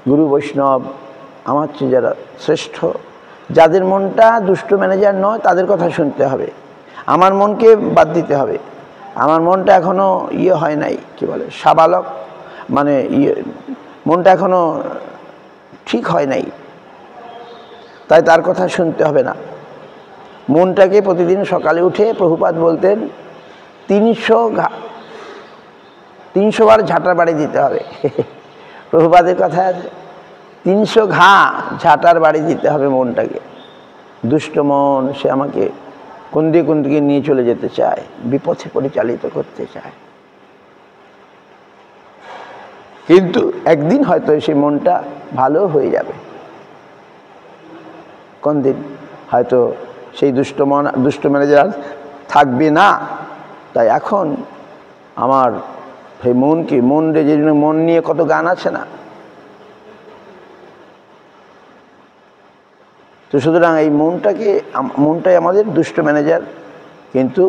গুরু বৈষ্ণব আমার চেয়ে যারা শ্রেষ্ঠ, যাদের মনটা দুষ্ট ম্যানেজার নয় তাদের কথা শুনতে হবে, আমার মনকে বাদ দিতে হবে। আমার মনটা এখনও হয় নাই, কি বলে, সাবালক, মানে মনটা এখনও ঠিক হয় নাই, তাই তার কথা শুনতে হবে না। মনটাকে প্রতিদিন সকালে উঠে প্রভুপাদ বলতেন 300 বার ঝাঁটার বাড়ি দিতে হবে। প্রভুপাদের কথা আছে, 300 ঘা ঝাঁটার বাড়ি দিতে হবে মনটাকে। দুষ্ট মন সে আমাকে কোন দিকে নিয়ে চলে যেতে চায়, বিপথে পরিচালিত করতে চায়। কিন্তু একদিন হয়তো সেই মনটা ভালো হয়ে যাবে, কোন দিন হয়তো সেই দুষ্ট ম্যানেজার থাকবে না। তাই এখন আমার সেই মনরে যে মন নিয়ে কত গান আছে না, তো সুতরাং এই মনটাই আমাদের দুষ্ট ম্যানেজার, কিন্তু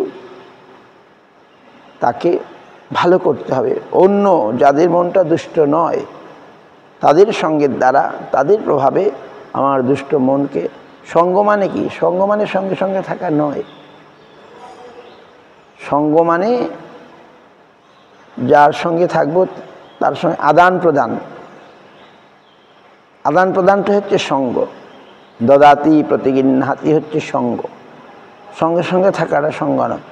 তাকে ভালো করতে হবে। অন্য যাদের মনটা দুষ্ট নয় তাদের সঙ্গের দ্বারা, তাদের প্রভাবে আমার দুষ্ট মনকে, সঙ্গ মানে কি? সঙ্গ মানে সঙ্গে সঙ্গে থাকা নয়। সঙ্গ মানে যার সঙ্গে থাকবো তার সঙ্গে আদান প্রদানটা হচ্ছে সঙ্গ। দদাতি প্রতিগৃহ্ণাতি হচ্ছে সঙ্গ। সঙ্গে সঙ্গে থাকাটা সঙ্গ নয়,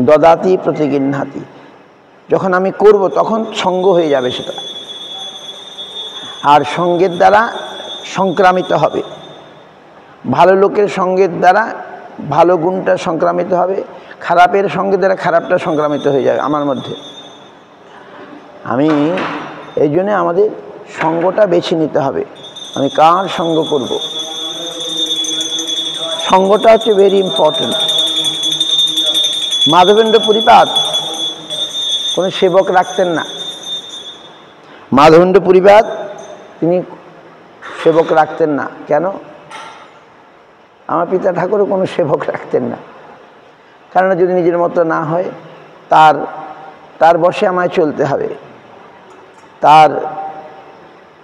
দদাতি প্রতিগৃহ্ণাতি। যখন আমি করব তখন সঙ্গ হয়ে যাবে সেটা, আর সঙ্গের দ্বারা সংক্রামিত হবে। ভালো লোকের সঙ্গের দ্বারা ভালো গুণটা সংক্রামিত হবে, খারাপের সঙ্গের দ্বারা খারাপটা সংক্রামিত হয়ে যাবে আমার মধ্যে। এই জন্যে আমাদের সঙ্গটা বেছে নিতে হবে, আমি কার সঙ্গ করব। সঙ্গটা হচ্ছে ভেরি ইম্পর্টেন্ট। মাধবেন্দ্র পুরীপাদ কোনো সেবক রাখতেন না। মাধবেন্দ্র পুরীপাদ তিনি সেবক রাখতেন না। কেন? আমার পিতা ঠাকুরও কোনো সেবক রাখতেন না। কারণ যদি নিজের মতো না হয়, তার বশে আমায় চলতে হবে,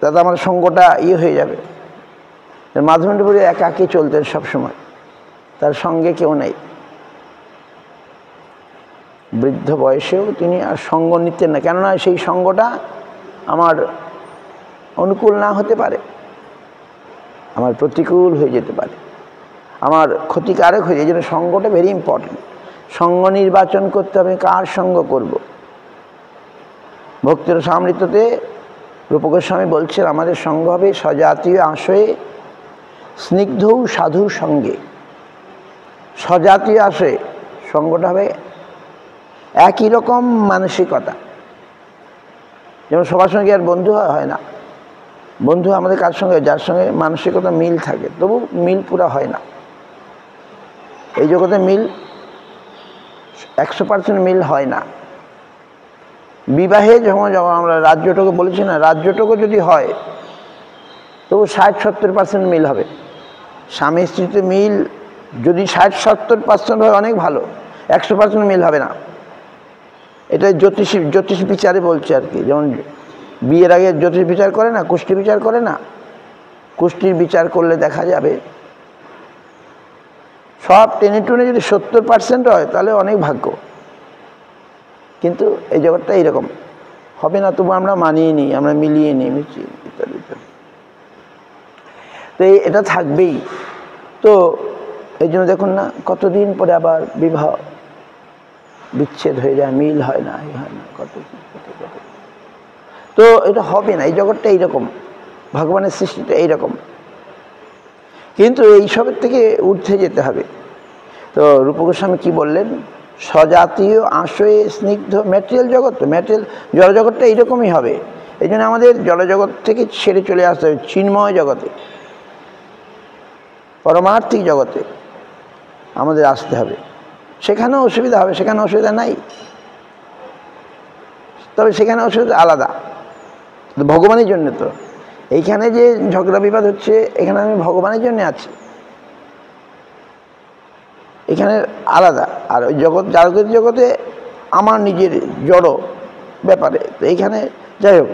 তাতে আমার সঙ্গটা হয়ে যাবে। মাধবেন্দ্র পুরী একাকী চলতেন সবসময়, তার সঙ্গে কেউ নেই। বৃদ্ধ বয়সেও তিনি আর সঙ্গ নিতেন না, কেননা সেই সঙ্গটা আমার অনুকূল না হতে পারে, আমার প্রতিকূল হয়ে যেতে পারে, আমার ক্ষতিকারক হয়ে যায়। এই জন্য সঙ্গটা ভেরি ইম্পর্টেন্ট। সঙ্গ নির্বাচন করতে হবে, কার সঙ্গ করব। ভক্তির রসামৃততে রূপ গোস্বামী বলছেন আমাদের সঙ্গ হবে স্বজাতীয় আশয়ে স্নিগ্ধ সাধুর সঙ্গে। স্বজাতীয় আশয়ে সঙ্গটা হবে একই রকম মানসিকতা। যেমন সবার সঙ্গে আর বন্ধু হয় না। বন্ধু আমাদের কার সঙ্গে, যার সঙ্গে মানসিকতা মিল থাকে, তবু মিল পুরা হয় না। এই জগতে মিল 100% মিল হয় না। বিবাহে যখন আমরা রাজ্যটুকু বলেছি না, রাজ্যটুকু যদি হয় তবু 60-70% মিল হবে। স্বামী স্ত্রীতে মিল যদি 60-70% হয় অনেক ভালো, 100% মিল হবে না। এটা জ্যোতিষ বিচারে বলছে আর কি। যেমন বিয়ের আগে জ্যোতিষ বিচার করে না, কুষ্টি বিচার করে না, কুষ্টির বিচার করলে দেখা যাবে সব টেনে টুনে যদি 70% হয় তাহলে অনেক ভাগ্য। কিন্তু এই জগৎটা এইরকম হবে না, তবু আমরা মানিয়ে নিই, আমরা মিলিয়ে নিই, মিশিয়ে ইত্যাদি ইত্যাদি। তো এটা থাকবেই। তো এই জন্য দেখুন না, কতদিন পরে আবার বিবাহ বিচ্ছেদ হয়ে যায়, মিল হয় না, হয় না, কত। তো এটা হবে না, এই জগৎটা এইরকম, ভগবানের সৃষ্টিটা এইরকম। কিন্তু এইসবের থেকে উঠে যেতে হবে। তো রূপ গোস্বামী কী বললেন? স্বজাতীয় আশয়ে স্নিগ্ধ। ম্যাটেরিয়াল জগৎ, তো ম্যাটেরিয়াল জড়জগৎটা এইরকমই হবে। এই জন্য আমাদের জড়জগৎ থেকে ছেড়ে চলে আসতে হবে চিন্ময় জগতে, পরমার্থিক জগতে আমাদের আসতে হবে। সেখানেও অসুবিধা হবে, সেখানে অসুবিধা নাই, তবে সেখানে অসুবিধা আলাদা, ভগবানের জন্য। তো এইখানে যে ঝগড়া বিবাদ হচ্ছে, এখানে আমি ভগবানের জন্য আছি, এখানে আলাদা। আর ওই জাগতিক জগতে আমার নিজের জড় ব্যাপারে। তো এইখানে যাই হোক,